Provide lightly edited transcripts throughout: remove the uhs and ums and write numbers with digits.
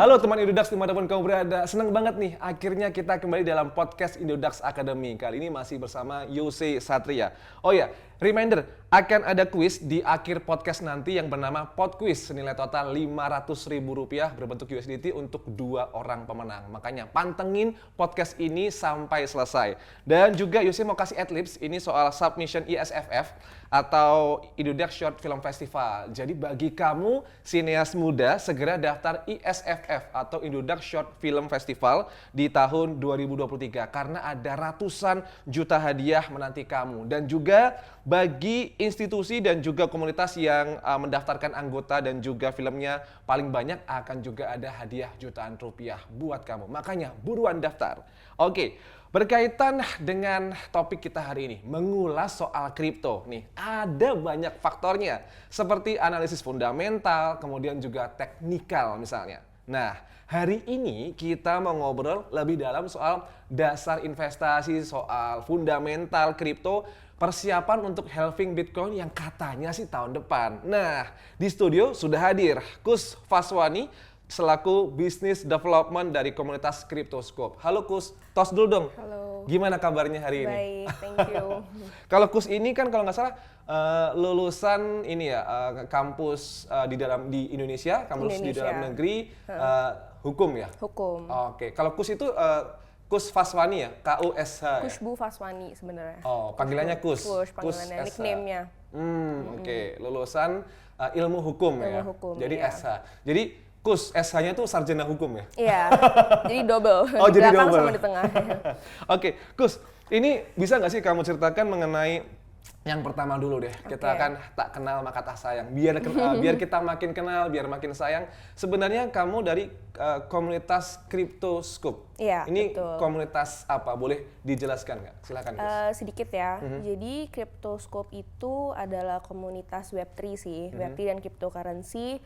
Halo teman Indodax dimanapun kamu berada, senang banget nih akhirnya kita kembali dalam podcast Indodax Academy. Kali ini masih bersama Yose Satria. Oh ya, reminder, akan ada kuis di akhir podcast nanti yang bernama Pod Quiz senilai total Rp500.000 berbentuk USDT untuk 2 orang pemenang. Makanya pantengin podcast ini sampai selesai. Dan juga Yose mau kasih adlibs, ini soal submission ISFF atau Indodax Short Film Festival. Jadi bagi kamu sineas muda, segera daftar ISFF atau Indodax Short Film Festival di tahun 2023 karena ada ratusan juta hadiah menanti kamu. Dan juga bagi institusi dan juga komunitas yang mendaftarkan anggota dan juga filmnya paling banyak akan juga ada hadiah jutaan rupiah buat kamu. Makanya buruan daftar. Oke. Berkaitan dengan topik kita hari ini, mengulas soal kripto. Nih, ada banyak faktornya, seperti analisis fundamental, kemudian juga teknikal misalnya. Nah, hari ini kita mau ngobrol lebih dalam soal dasar investasi, soal fundamental kripto, persiapan untuk halving Bitcoin yang katanya sih tahun depan. Nah, di studio sudah hadir Kus Faswani, selaku Business Development dari komunitas Cryptoscope. Halo Kus, tos dulu dong. Halo. Gimana kabarnya hari ini? Baik, thank you. Kalau Kus ini kan kalau nggak salah lulusan ini ya kampus di Indonesia, kampus di dalam negeri hukum ya. Hukum. Oke, kalau Kus itu Kus Faswani ya, KUSH. Kushbu Faswani sebenarnya. Oh, panggilannya Kus. Kus, panggilannya, nickname-nya. Oke, lulusan ilmu hukum ya. Ilmu hukum, Jadi iya. SH. Jadi Kus, SH-nya tuh sarjana hukum ya? Iya, jadi double. Oh, di jadi belakang double. sama di tengah. Oke, Kus, ini bisa nggak sih kamu ceritakan mengenai yang pertama dulu deh. Kita kan tak kenal maka tak sayang. Biar kita makin kenal, biar makin sayang. Sebenarnya kamu dari komunitas Cryptoscope. Iya, ini betul. komunitas apa? Boleh dijelaskan nggak? Silakan, Kus. Sedikit ya. Jadi Cryptoscope itu adalah komunitas Web3 sih, Web3 dan cryptocurrency.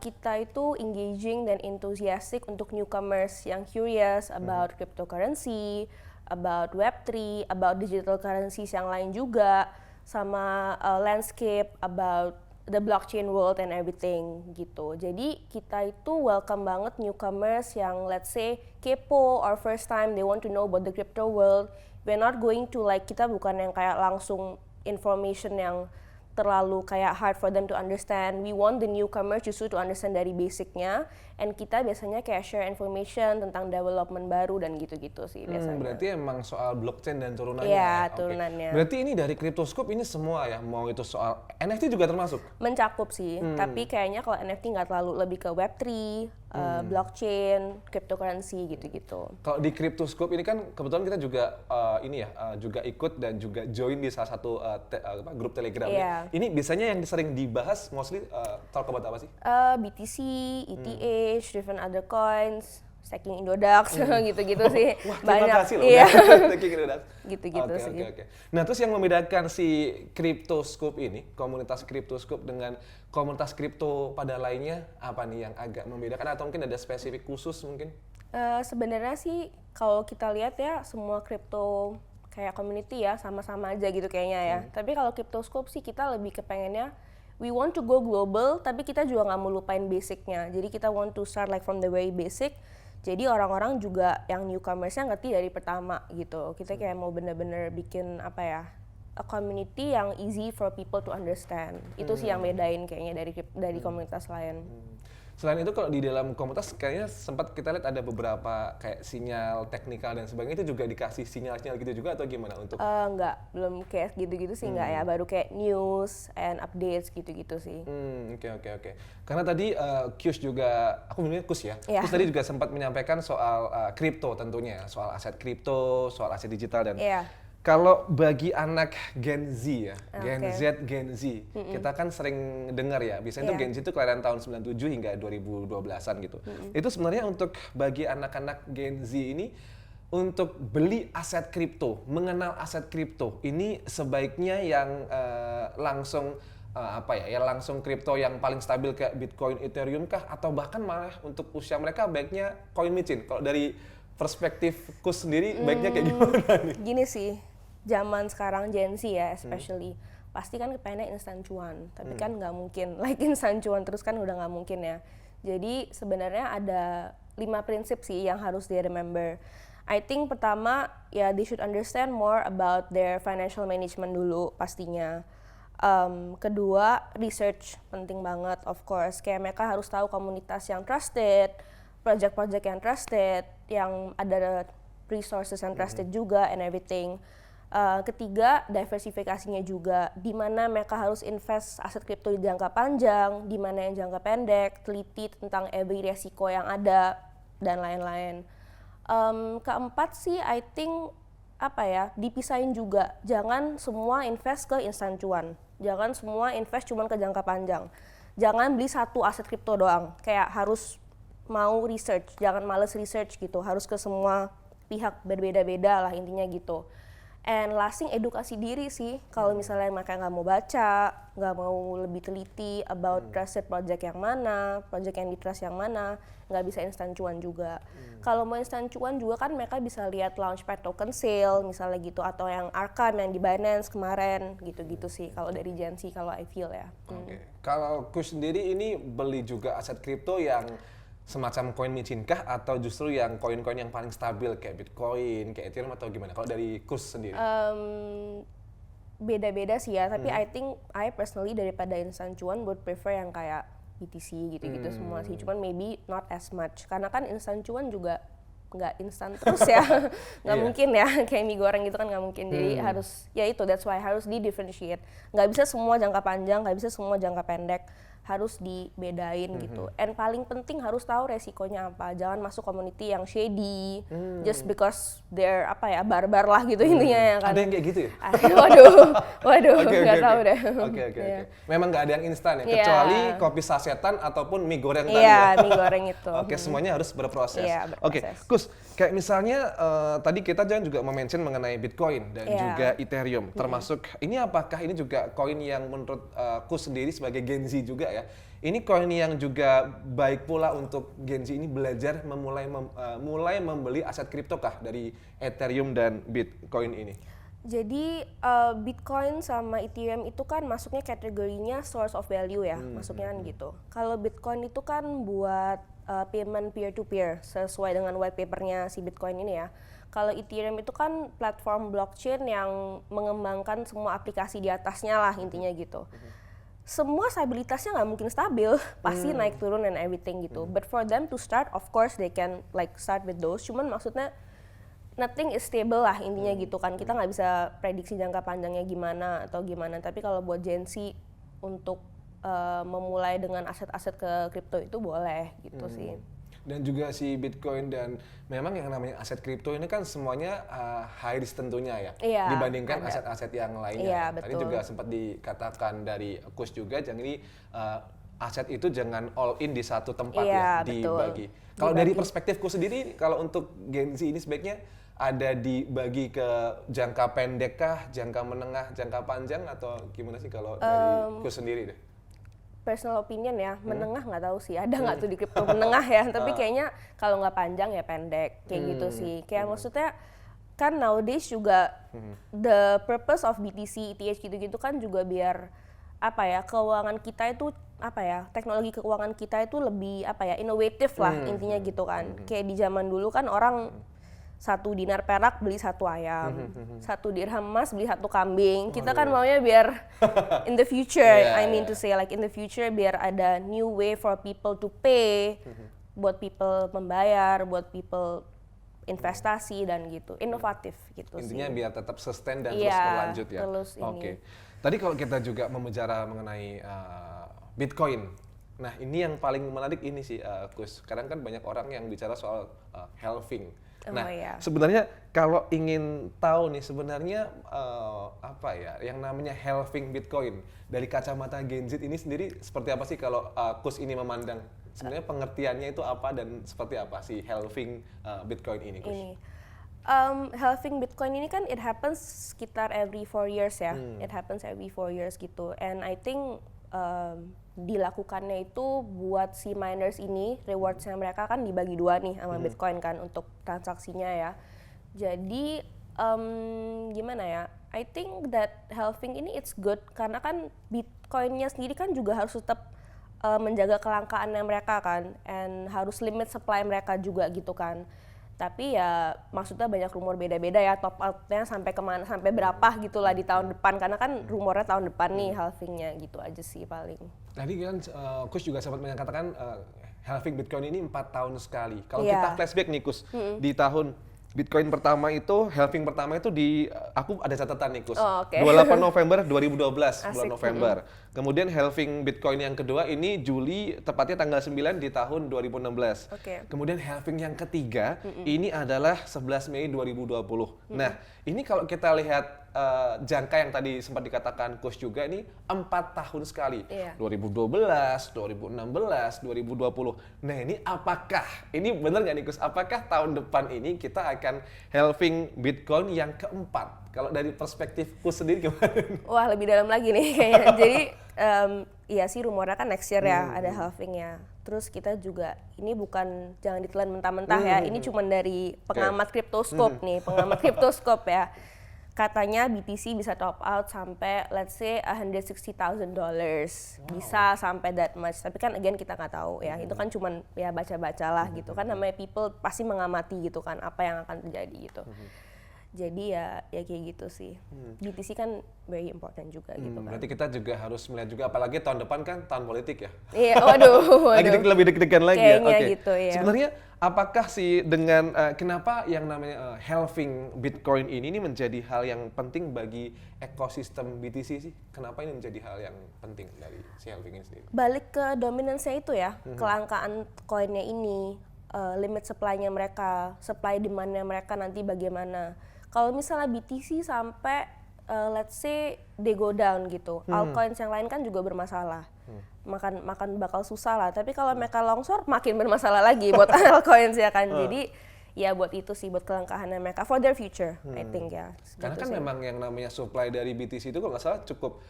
Kita itu engaging dan enthusiastic untuk newcomers yang curious about cryptocurrency, about Web3, about digital currencies yang lain juga, sama landscape, about the blockchain world and everything gitu. Jadi kita itu welcome banget newcomers yang let's say kepo or first time they want to know about the crypto world. We're not going to kita bukan yang kayak langsung information yang terlalu kayak hard for them to understand. We want the newcomers justru to understand dari basicnya, and kita biasanya kayak share information tentang development baru dan gitu-gitu sih biasanya. Berarti emang soal blockchain dan turunannya. Iya, Oke. turunannya. Berarti ini dari Cryptoscope ini semua ya, mau itu soal NFT juga termasuk? Mencakup sih, tapi kayaknya kalau NFT nggak terlalu, lebih ke Web3, blockchain, cryptocurrency gitu-gitu. Kalau di Cryptoscope ini kan kebetulan kita juga juga ikut dan juga join di salah satu grup Telegram. Iya. Ini biasanya yang sering dibahas mostly talk about apa sih? BTC, ETH, different other coins, staking Indodax, gitu-gitu sih. Wah, terima kasih loh. Iya. Staking Indodax. Gitu-gitu sih. Oke. Nah, terus yang membedakan si Cryptoscope ini, komunitas Cryptoscope dengan komunitas kripto pada lainnya, apa nih yang agak membedakan atau mungkin ada spesifik khusus mungkin? Sebenarnya sih kalau kita lihat ya semua kripto kayak community ya sama-sama aja gitu kayaknya ya. Tapi kalau Cryptoscope sih kita lebih kepengennya we want to go global, tapi kita juga nggak mau lupain basicnya. Jadi kita want to start from the very basic. Jadi orang-orang juga yang newcomersnya ngerti dari pertama gitu. Kita kayak mau bener-bener bikin a community yang easy for people to understand. Itu sih yang bedain kayaknya dari komunitas lain. Selain itu kalau di dalam komunitas kayaknya sempat kita lihat ada beberapa kayak sinyal teknikal dan sebagainya, itu juga dikasih sinyal-sinyal gitu juga atau gimana untuk? Enggak, belum kayak gitu-gitu sih enggak ya, baru kayak news and updates gitu-gitu sih. Oke. Karena tadi Kus juga, aku bilangnya Kus ya, Iya. Kus tadi juga sempat menyampaikan soal kripto tentunya, soal aset kripto, soal aset digital dan Iya. kalau bagi anak Gen Z ya, Gen Oke. Z, Gen Z, kita kan sering dengar ya, biasanya tuh Iya. Gen Z itu kelahiran tahun 97 hingga 2012-an gitu. Itu sebenarnya untuk bagi anak-anak Gen Z ini, untuk beli aset kripto, mengenal aset kripto, ini sebaiknya yang langsung langsung kripto yang paling stabil kayak Bitcoin, Ethereum kah? Atau bahkan malah untuk usia mereka baiknya koin micin? Kalau dari perspektif Kus sendiri, baiknya kayak gimana nih? Gini sih, zaman sekarang Gen Z ya especially, pasti kan kepengennya instan cuan, tapi kan nggak mungkin instan cuan terus kan udah nggak mungkin ya. Jadi sebenarnya ada 5 prinsip sih yang harus di remember. I think pertama ya they should understand more about their financial management dulu pastinya. Kedua, research penting banget of course. Kayak mereka harus tahu komunitas yang trusted, project-project yang trusted, yang ada resources yang trusted juga and everything. Ketiga, diversifikasinya juga, di mana mereka harus invest aset kripto di jangka panjang, di mana yang jangka pendek, teliti tentang every resiko yang ada, dan lain-lain. Keempat sih, I think dipisahin juga, jangan semua invest ke instan cuan, jangan semua invest cuma ke jangka panjang, jangan beli satu aset kripto doang, kayak harus mau research, jangan males research gitu, harus ke semua pihak berbeda-beda lah intinya gitu. And lasting edukasi diri sih, kalau misalnya mereka nggak mau baca, nggak mau lebih teliti about trusted project yang mana, project yang di trust yang mana, nggak bisa instan cuan juga. Kalau mau instan cuan juga kan mereka bisa lihat launchpad token sale misalnya gitu, atau yang Arkham yang di Binance kemarin gitu-gitu sih kalau dari Gen Z, kalau I feel ya. Oke. Kalau Kush sendiri ini beli juga aset kripto yang semacam koin micin kah atau justru yang koin-koin yang paling stabil kayak Bitcoin, kayak Ethereum atau gimana? Kalau dari Kush sendiri? Beda-beda sih ya, tapi I think I personally daripada instan cuan would prefer yang kayak BTC gitu-gitu semua sih. Cuman maybe not as much karena kan instan cuan juga nggak instan terus ya, nggak mungkin ya kayak mie goreng gitu kan nggak mungkin. Jadi harus ya itu, that's why harus di differentiate. Nggak bisa semua jangka panjang, nggak bisa semua jangka pendek, harus dibedain gitu. And paling penting harus tahu resikonya apa. Jangan masuk community yang shady just because they're barbar lah gitu intinya ya kan. Ada yang kayak gitu ya? Waduh, nggak tahu deh. Oke. Memang nggak ada yang instan ya, kecuali kopi sasetan ataupun mie goreng tadi Iya, ya? mie goreng itu. Oke, semuanya harus berproses. Iya, Oke, berproses. Kus, kayak misalnya tadi kita juga mention mengenai Bitcoin dan juga Ethereum, termasuk ini apakah ini juga koin yang menurut Kus sendiri sebagai Gen Z juga ya, ini koin yang juga baik pula untuk Gen Z ini belajar mulai membeli aset kripto kah dari Ethereum dan Bitcoin ini? Jadi Bitcoin sama Ethereum itu kan masuknya kategorinya source of value ya, masuknya kan gitu. Kalau Bitcoin itu kan buat payment peer to peer sesuai dengan white papernya si Bitcoin ini ya. Kalau Ethereum itu kan platform blockchain yang mengembangkan semua aplikasi di atasnya lah intinya gitu. Semua stabilitasnya nggak mungkin stabil, pasti naik turun and everything gitu. But for them to start, of course they can like start with those. Cuman maksudnya nothing is stable lah intinya gitu kan. Kita nggak bisa prediksi jangka panjangnya gimana atau gimana. Tapi kalau buat Gen Z untuk memulai dengan aset-aset ke kripto itu boleh gitu sih. Dan juga si Bitcoin dan memang yang namanya aset kripto ini kan semuanya high risk tentunya ya, Iya, dibandingkan ada. aset-aset yang lainnya. Iya, Tadi betul. juga sempat dikatakan dari Kus juga, jadi aset itu jangan all in di satu tempat Iya, ya, betul. dibagi. Kalau dari perspektifku sendiri, kalau untuk Gen Z ini sebaiknya ada dibagi ke jangka pendek kah, jangka menengah, jangka panjang, atau gimana sih kalau dari Kus sendiri deh? Personal opinion ya, menengah nggak tahu sih ada nggak tuh di kripto menengah ya, tapi kayaknya kalau nggak panjang ya pendek kayak gitu sih. Kayak maksudnya kan nowadays juga the purpose of BTC, ETH gitu-gitu kan juga biar keuangan kita itu teknologi keuangan kita itu lebih inovatif lah intinya gitu kan. Kayak di zaman dulu kan orang 1 dinar perak beli 1 ayam, 1 dirham emas beli 1 kambing. Kita kan maunya biar in the future, I mean to say like in the future biar ada new way for people to pay, buat people membayar, buat people investasi dan gitu, inovatif gitu Intinya sih. biar tetap sustain dan Iya, terus berlanjut ya. terus ini. Oke. Tadi kalau kita juga membicarakan mengenai Bitcoin. Nah, ini yang paling menarik ini sih, Kus. Sekarang kan banyak orang yang bicara soal halving. Nah, iya. sebenarnya kalau ingin tahu nih sebenarnya yang namanya halving Bitcoin dari kacamata Gen Z ini sendiri seperti apa sih kalau Kus ini memandang? Sebenarnya pengertiannya itu apa dan seperti apa sih halving Bitcoin ini, Kus? Ini halving Bitcoin ini kan it happens sekitar every 4 years ya. It happens every 4 years gitu. And I think dilakukannya itu buat si miners ini, rewardsnya mereka kan dibagi 2 nih sama Bitcoin kan untuk transaksinya ya. Jadi gimana ya? I think that halving ini it's good karena kan Bitcoinnya sendiri kan juga harus tetap menjaga kelangkaannya mereka kan, and harus limit supply mereka juga gitu kan. Tapi ya maksudnya banyak rumor beda-beda ya, top outnya sampai kemana, sampai berapa gitulah di tahun depan, karena kan rumornya tahun depan nih halvingnya, gitu aja sih paling. Tadi kan Kus juga sempat mengatakan halving Bitcoin ini 4 tahun sekali. Kalau Iya. kita flashback nih Kus, di tahun Bitcoin pertama itu, halving pertama itu aku ada catatan nih Kus, Oh, oke. 28 November 2012, bulan Asik. November. Kemudian halving Bitcoin yang kedua ini Juli, tepatnya tanggal 9 di tahun 2016. Oke. Kemudian halving yang ketiga ini adalah 11 Mei 2020. Nah, ini kalau kita lihat jangka yang tadi sempat dikatakan Kus juga ini 4 tahun sekali. Iya. 2012, 2016, 2020. Nah, ini apakah ini benar nggak nih Kus? Apakah tahun depan ini kita akan halving Bitcoin yang keempat? Kalau dari perspektif Kus sendiri gimana? Wah, lebih dalam lagi nih kayaknya. Jadi iya sih rumornya kan next year ya ada halvingnya. Terus kita juga ini bukan, jangan ditelan mentah-mentah ya. Ini cuma dari pengamat Cryptoscope nih, pengamat Cryptoscope ya. Katanya BTC bisa top out sampai let's say $160,000. Bisa sampai that much. Tapi kan again kita nggak tahu ya. Itu kan cuman ya baca-baca lah gitu kan, namanya people pasti mengamati gitu kan apa yang akan terjadi gitu. Jadi ya kayak gitu sih. BTC kan very important juga gitu kan. Berarti kita juga harus melihat juga, apalagi tahun depan kan tahun politik ya. Iya, waduh. Lebih deg-degan lagi ya. Kayaknya Oke. gitu ya. Sebenarnya apakah sih dengan kenapa yang namanya halving Bitcoin ini menjadi hal yang penting bagi ekosistem BTC sih? Kenapa ini menjadi hal yang penting dari si halving ini sendiri? Balik ke dominance-nya itu ya, kelangkaan koinnya ini, limit supply-nya mereka, supply demand-nya mereka nanti bagaimana. Kalau misalnya BTC sampai let's say they go down gitu, altcoins yang lain kan juga bermasalah. Makan bakal susah lah. Tapi kalau mereka longsor makin bermasalah lagi buat altcoins ya kan. Jadi ya buat itu sih, buat kelangkaannya mereka for their future, I think ya. Karena Gitu kan sih. memang yang namanya supply dari BTC itu kalau nggak salah cukup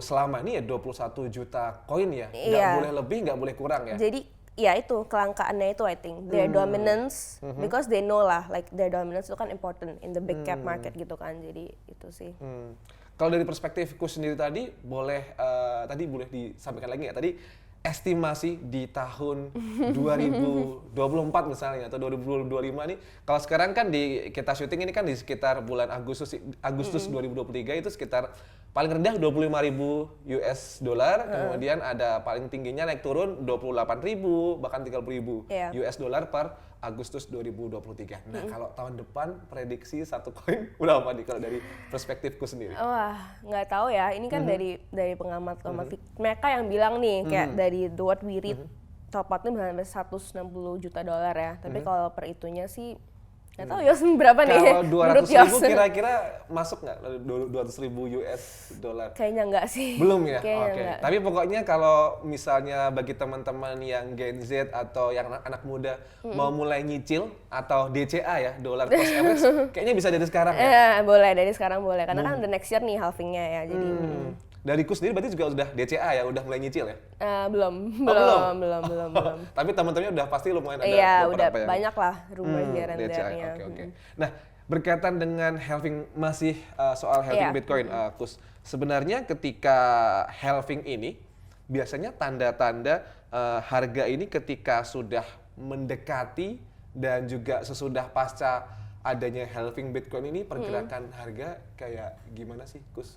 selama ini ya 21 juta koin ya. Nggak Iya. boleh lebih, nggak boleh kurang ya. Jadi ya itu kelangkaannya itu I think their dominance, because they know lah like their dominance itu kan important in the big cap market gitu kan. Jadi itu sih. Kalau dari perspektifku sendiri tadi boleh disampaikan lagi nggak tadi estimasi di tahun 2024 misalnya atau 2025 nih, kalau sekarang kan kita syuting ini kan di sekitar bulan Agustus 2023 itu sekitar paling rendah 25.000 US dollar, kemudian ada paling tingginya naik turun 28.000 bahkan 30.000 Iya. US dollar per Agustus 2023. Nah, kalau tahun depan prediksi satu koin berapa nih kalau dari perspektifku sendiri? Wah, nggak tahu ya. Ini kan dari pengamat mereka yang bilang nih kayak dari the what we read top outnya sampai $160 juta ya. Tapi kalau per itunya sih nggak tahu ya berapa nih. Kalau menurut 200.000 Yos. kira-kira masuk nggak 200.000 US dollar? Kayaknya nggak sih. Belum ya? Kayaknya Oke. nggak. Tapi pokoknya kalau misalnya bagi teman-teman yang Gen Z atau yang anak muda mau mulai nyicil atau DCA ya, dollar cost average, kayaknya bisa dari sekarang ya? Boleh, dari sekarang boleh. Karena kan udah next year nih halvingnya ya. Jadi Dari Kus sendiri berarti juga udah DCA ya, udah mulai nyicil ya? belum. Tapi teman-temannya udah pasti lumayan ada Iya, udah beberapa yang banyak lah rumor here and DCA. there-nya. Oke. Nah, berkaitan dengan halving, masih soal halving Iya. Bitcoin, Kus. Sebenarnya ketika halving ini, biasanya tanda-tanda harga ini ketika sudah mendekati dan juga sesudah pasca adanya halving Bitcoin ini, pergerakan harga kayak gimana sih, Kus?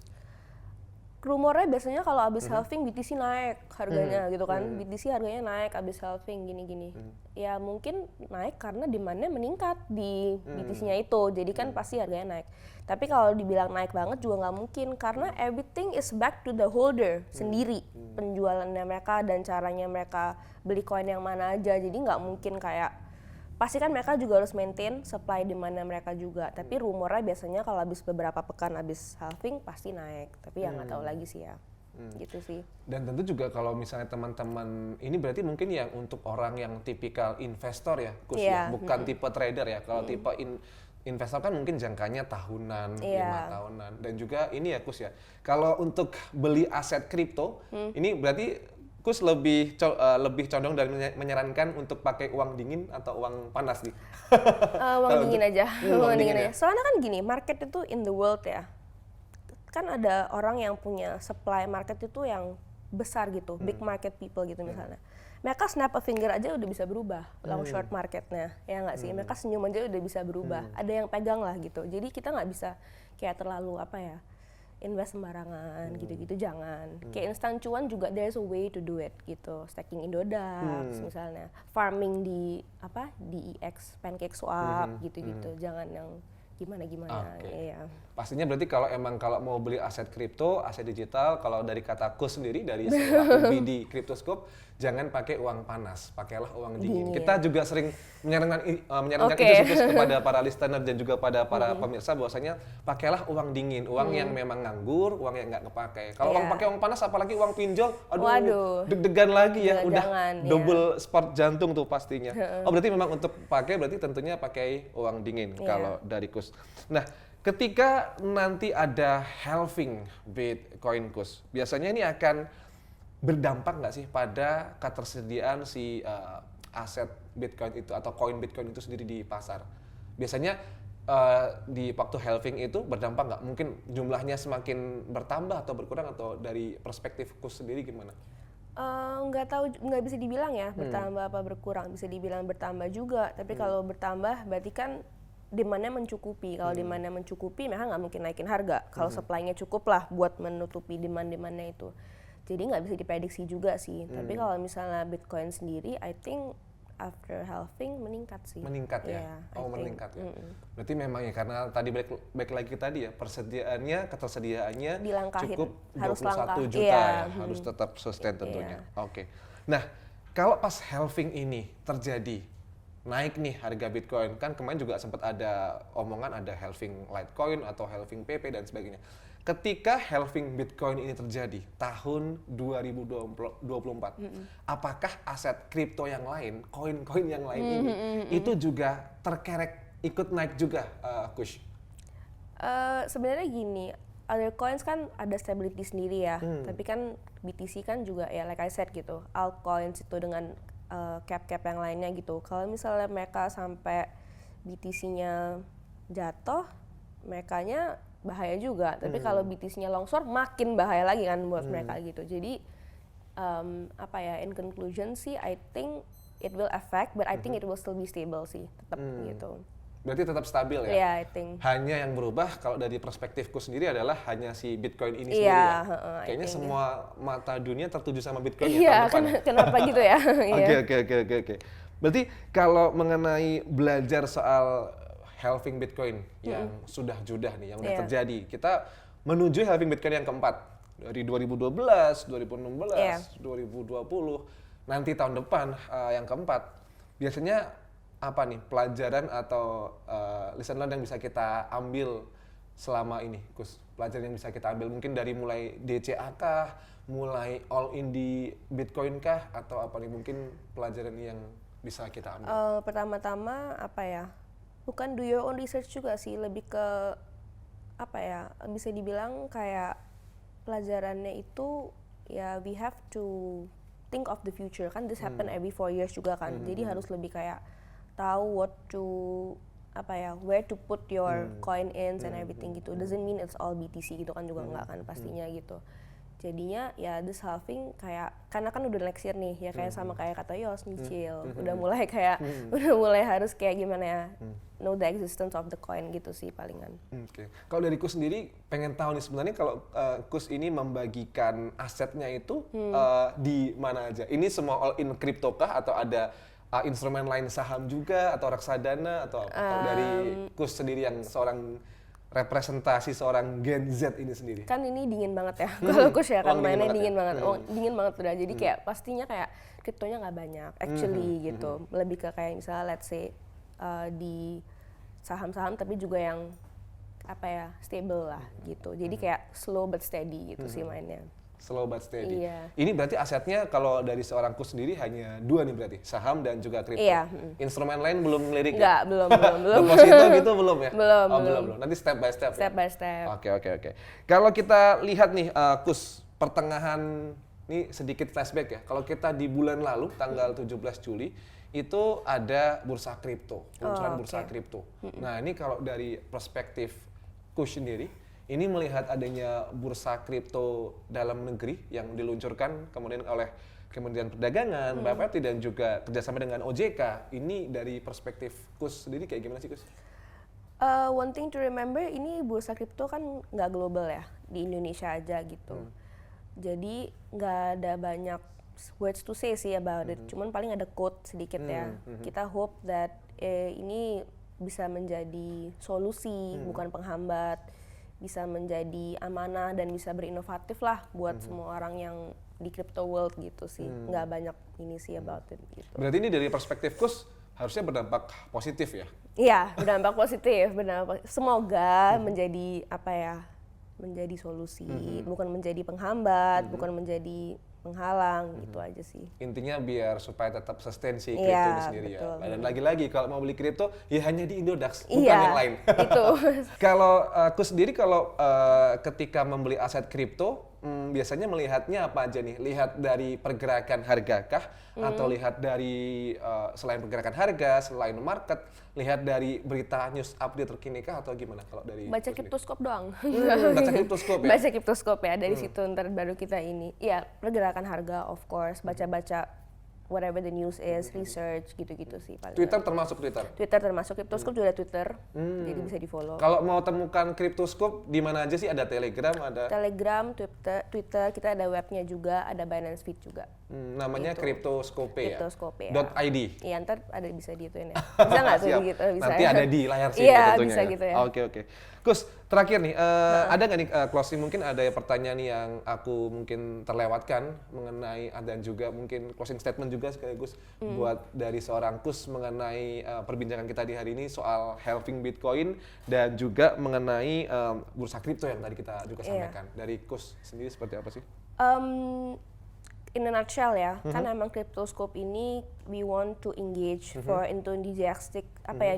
Rumornya biasanya kalau abis halving BTC naik harganya gitu kan. BTC harganya naik abis halving gini-gini. Ya mungkin naik karena demand-nya meningkat di BTC-nya itu. Jadi kan pasti harganya naik. Tapi kalau dibilang naik banget juga nggak mungkin karena everything is back to the holder sendiri. Penjualannya mereka dan caranya mereka beli koin yang mana aja. Jadi nggak mungkin kayak pasti kan mereka juga harus maintain supply demand-nya mereka juga. Tapi rumornya biasanya kalau habis beberapa pekan habis halving pasti naik. Tapi ya nggak tahu lagi sih ya. Gitu sih. Dan tentu juga kalau misalnya teman-teman ini berarti mungkin yang untuk orang yang tipikal investor ya, Kus ya, Iya. bukan tipe trader ya. Kalau tipe investor kan mungkin jangkanya tahunan, 5 Iya. tahunan. Dan juga ini ya Kus ya, kalau untuk beli aset kripto, ini berarti Kus lebih condong dan menyarankan untuk pakai uang dingin atau uang panas nih? Uang dingin aja. uang Uang dingin dingin ya. aja. Soalnya kan gini, market itu in the world ya. Kan ada orang yang punya supply market itu yang besar gitu, big market people gitu misalnya. Mereka snap a finger aja udah bisa berubah long short marketnya, ya nggak sih? Mereka senyum aja udah bisa berubah. Ada yang pegang lah gitu. Jadi kita nggak bisa kayak terlalu apa ya, invest sembarangan gitu-gitu, jangan. Kayak instan cuan juga there's a way to do it gitu. Staking Indodax misalnya, farming di apa di EX Pancake Swap gitu-gitu. Jangan yang gimana-gimana. Iya. Pastinya berarti kalau mau beli aset kripto, aset digital, kalau dari kata Kus sendiri dari selaku di Cryptoscope, jangan pakai uang panas, pakailah uang dingin. Kita juga sering menyarankan itu Kus kepada para listener dan juga pada para pemirsa bahwasanya pakailah uang dingin, uang yang memang nganggur, uang yang nggak kepakai. Kalau uang pakai uang panas, apalagi uang pinjol, aduh, deg-degan lagi ya, udah double sport jantung tuh pastinya. Oh berarti memang untuk pakai berarti tentunya pakai uang dingin kalau dari Kus. Nah, ketika nanti ada halving Bitcoin Kus, biasanya ini akan berdampak nggak sih pada ketersediaan si aset Bitcoin itu atau koin Bitcoin itu sendiri di pasar? Biasanya di waktu halving itu berdampak nggak? Mungkin jumlahnya semakin bertambah atau berkurang atau dari perspektif Kus sendiri gimana? Nggak tahu, nggak bisa dibilang ya bertambah apa berkurang, bisa dibilang bertambah juga. Tapi kalau bertambah berarti kan demand-nya mencukupi. Kalau demand-nya mencukupi, mereka nggak mungkin naikin harga. Kalau supply-nya cukup lah buat menutupi demand-demand-nya itu. Jadi nggak bisa diprediksi juga sih. Tapi kalau misalnya Bitcoin sendiri, I think after halving meningkat sih. Meningkat ya? Yeah, meningkat ya. Berarti memang ya karena tadi baik lagi tadi ya, ketersediaannya dilangkahin. cukup Harus 21 juta ya, harus tetap sustain tentunya. Oke. Nah, kalau pas halving ini terjadi, naik nih harga Bitcoin, kan kemarin juga sempat ada omongan ada halving Litecoin atau halving PP dan sebagainya. Ketika halving Bitcoin ini terjadi tahun 2024, apakah aset kripto yang lain, koin-koin yang lain ini itu juga terkerek ikut naik juga, Kush? Sebenarnya gini, other coins kan ada stability sendiri ya, tapi kan BTC kan juga ya like I said gitu, altcoins itu dengan cap-cap yang lainnya gitu. Kalau misalnya mereka sampai BTC-nya jatuh, merekanya bahaya juga. Tapi kalau BTC-nya longsor, makin bahaya lagi kan buat mereka gitu. Jadi in conclusion sih, I think it will affect, but I think it will still be stable sih, tetap gitu. Berarti tetap stabil ya? Yeah, I think. Hanya yang berubah kalau dari perspektifku sendiri adalah hanya si Bitcoin ini sendiri ya? Kayaknya semua mata dunia tertuju sama Bitcoin ya tahun depan. Kenapa gitu ya? Oke. Berarti kalau mengenai belajar soal halving Bitcoin yang sudah nih, yang udah terjadi, kita menuju halving Bitcoin yang keempat. Dari 2012, 2016, 2020, nanti tahun depan yang keempat. Biasanya apa nih pelajaran atau lesson learned yang bisa kita ambil selama ini, Kus? Pelajaran yang bisa kita ambil mungkin dari mulai DCA kah, mulai all in di Bitcoin kah, atau apa nih mungkin pelajaran yang bisa kita ambil? Pertama-tama apa ya, bukan do your own research juga sih, lebih ke apa ya, bisa dibilang kayak pelajarannya itu ya we have to think of the future, kan this happen every 4 years juga kan, jadi harus lebih kayak tahu where to put your coin in and everything gitu. Doesn't mean it's all BTC gitu kan juga enggak kan pastinya gitu. Jadinya ya this halving kayak karena kan udah next year nih ya, kayak sama kayak kata Yos nyicil. Udah mulai kayak udah mulai harus kayak gimana ya, know the existence of the coin gitu sih palingan. Oke. Kalau dari Kus sendiri pengen tahu nih sebenarnya kalau Kus ini membagikan asetnya itu di mana aja? Ini semua all in crypto kah atau ada instrumen lain saham juga atau reksadana atau dari Kus sendiri yang seorang representasi seorang Gen Z ini sendiri? Kan ini dingin banget ya, kalau Kus ya kan mainnya dingin banget. Dingin banget udah, jadi kayak pastinya kayak kriptonya nggak banyak actually gitu. Lebih ke kayak misalnya let's say di saham-saham tapi juga yang apa ya stable lah gitu. Jadi kayak slow but steady gitu sih mainnya. Slow but steady. Iya. Ini berarti asetnya kalau dari seorang Kus sendiri hanya 2 nih berarti, saham dan juga kripto. Iya. Instrumen lain belum ngelirik ya? Belum. Deposito gitu belum ya? Belum. Nanti step by step. Step by step. Oke. Kalau kita lihat nih Kus, pertengahan ini sedikit flashback ya. Kalau kita di bulan lalu tanggal 17 Juli itu ada bursa kripto, peluncuran bursa kripto. Nah, ini kalau dari perspektif Kus sendiri, Ini melihat adanya bursa kripto dalam negeri yang diluncurkan kemudian oleh Kementerian Perdagangan, Bapepti dan juga kerjasama dengan OJK. Ini dari perspektif Kus sendiri kayak gimana sih Kus? One thing to remember, ini bursa kripto kan nggak global ya, di Indonesia aja gitu. Jadi nggak ada banyak words to say sih about it, cuman paling ada quote sedikit ya. Kita hope that ini bisa menjadi solusi, bukan penghambat, bisa menjadi amanah dan bisa berinovatif lah buat semua orang yang di crypto world gitu sih. Nggak banyak ini sih about it gitu. Berarti ini dari perspektif Kus harusnya berdampak positif ya? Iya, berdampak positif, semoga menjadi apa ya? Menjadi solusi, bukan menjadi penghambat, bukan menjadi penghalang, gitu aja sih. Intinya biar supaya tetap sustain si kripto Iya, ini sendiri betul. ya. Dan lagi-lagi kalau mau beli kripto ya hanya di Indodax, bukan Iya, yang lain. itu. Kalau aku sendiri kalau ketika membeli aset kripto biasanya melihatnya apa aja nih? Lihat dari pergerakan harga kah? Atau lihat dari selain pergerakan harga, selain market, lihat dari berita news update terkini kah atau gimana kalau dari Baca Cryptoscope doang. baca Cryptoscope ya? Baca Cryptoscope ya, dari situ ntar baru kita ini. Iya, pergerakan harga of course, baca-baca whatever the news is, research gitu-gitu sih paling. Twitter termasuk Twitter? Twitter termasuk, Cryptoscope juga ada Twitter, jadi bisa di-follow. Kalau mau temukan Cryptoscope di mana aja sih? Ada Telegram, ada Telegram, Twitter, kita ada webnya juga, ada Binance Feed juga. namanya Gitu. Cryptoscope ya? Cryptoscope ya. .id. Iya, ntar ada bisa diituin ya. Bisa nggak tuh Siap. gitu? Bisa Nanti ya? ada di layar sini Iya, tentunya bisa gitu ya. Oke. Kus, terakhir nih, ada nggak nih closing, mungkin ada pertanyaan yang aku mungkin terlewatkan mengenai, dan juga mungkin closing statement juga sekaligus buat dari seorang Kus mengenai perbincangan kita di hari ini soal halving Bitcoin dan juga mengenai bursa kripto yang tadi kita juga sampaikan. Dari Kus sendiri seperti apa sih? In a nutshell ya, kan emang Cryptoscope ini we want to engage for enthusiastic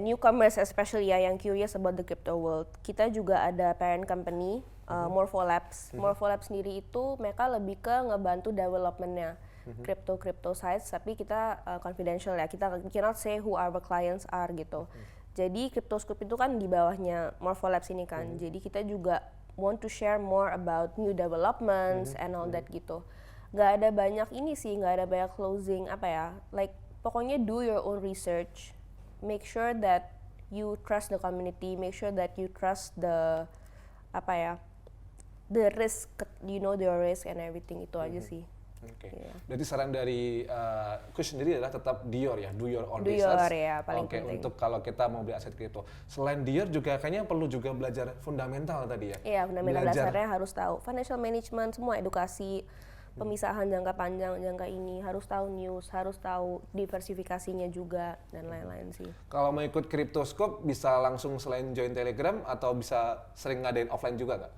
newcomers especially ya yang curious about the crypto world. Kita juga ada parent company Morpho Labs. Morpho Labs sendiri itu mereka lebih ke ngebantu developmentnya crypto sites, tapi kita confidential ya. Kita cannot say who our clients are gitu. Jadi Cryptoscope itu kan di bawahnya Morpho Labs ini kan. Jadi kita juga want to share more about new developments and all that gitu. Gak ada banyak ini sih, gak ada banyak closing pokoknya do your own research, make sure that you trust the community, make sure that you trust the risk, you know the risk and everything, itu aja sih. Oke. Iya. Berarti saran dari Kus sendiri adalah tetap do your own Do research. your, ya, paling Oke, penting. untuk kalau kita mau beli aset kripto. Selain do your juga kayaknya perlu juga belajar fundamental tadi ya. Iya, fundamental Belajar. dasarnya harus tahu, financial management, semua edukasi, pemisahan jangka panjang, jangka ini, harus tahu news, harus tahu diversifikasinya juga, dan lain-lain sih. Kalau mau ikut Cryptoscope bisa langsung selain join Telegram atau bisa sering ngadain offline juga nggak?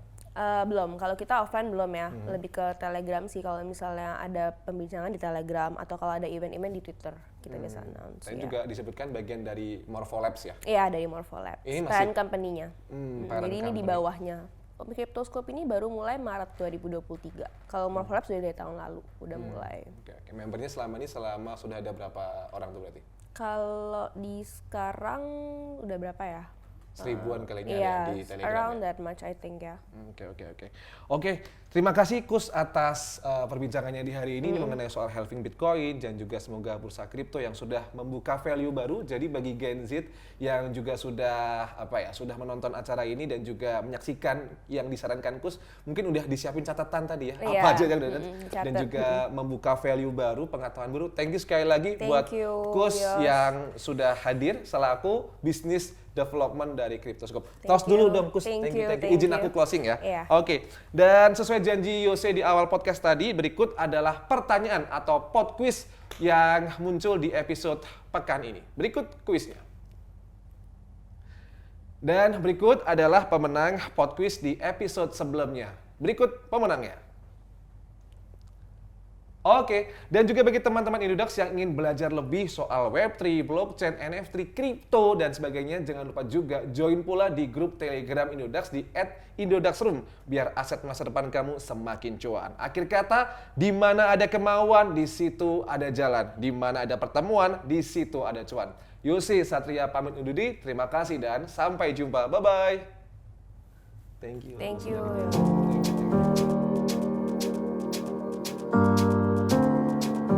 Belum, kalau kita offline belum ya, lebih ke Telegram sih kalau misalnya ada pembincangan di Telegram atau kalau ada event-event di Twitter, kita biasa announce. Tadi Ya. juga disebutkan bagian dari Morpho Labs ya? Iya, dari Morpho Labs, Ini masih- parent company-nya. Parent Jadi ini di company. bawahnya. Cryptoscope ini baru mulai Maret 2023. Kalau Morpho Labs sudah dari tahun lalu, udah mulai. Oke. Membernya selama sudah ada berapa orang tuh berarti? Kalau di sekarang udah berapa ya? 1000-an kali ini Iya, ada di Telegram around ya? that much I think ya. Oke, terima kasih Kus atas perbincangannya di hari ini mengenai soal halving Bitcoin dan juga semoga bursa kripto yang sudah membuka value baru. Jadi bagi Gen Z yang juga sudah sudah menonton acara ini dan juga menyaksikan yang disarankan Kus, mungkin udah disiapin catatan tadi ya, Iya, apa aja yang udah dan catat. juga membuka value baru, pengetahuan baru. Thank you sekali lagi Thank buat you, Kus Yos. yang sudah hadir selaku bisnis development dari Cryptoscope. Thank Tos dulu you. dong Kus. Thank Thank you, you. thank Izin you. aku closing ya. Iya. Oke. Dan sesuai janji Yose di awal podcast tadi, berikut adalah pertanyaan atau pod quiz yang muncul di episode pekan ini. Berikut kuisnya. Dan berikut adalah pemenang pod quiz di episode sebelumnya. Berikut pemenangnya. Oke, dan juga bagi teman-teman Indodax yang ingin belajar lebih soal Web3, blockchain, NFT, kripto, dan sebagainya, jangan lupa juga join pula di grup Telegram Indodax di @indodaxroom, biar aset masa depan kamu semakin cuan. Akhir kata, di mana ada kemauan, di situ ada jalan. Di mana ada pertemuan, di situ ada cuan. Yosi Satria pamit undur diri, terima kasih dan sampai jumpa. Bye-bye. Thank you. Thank you.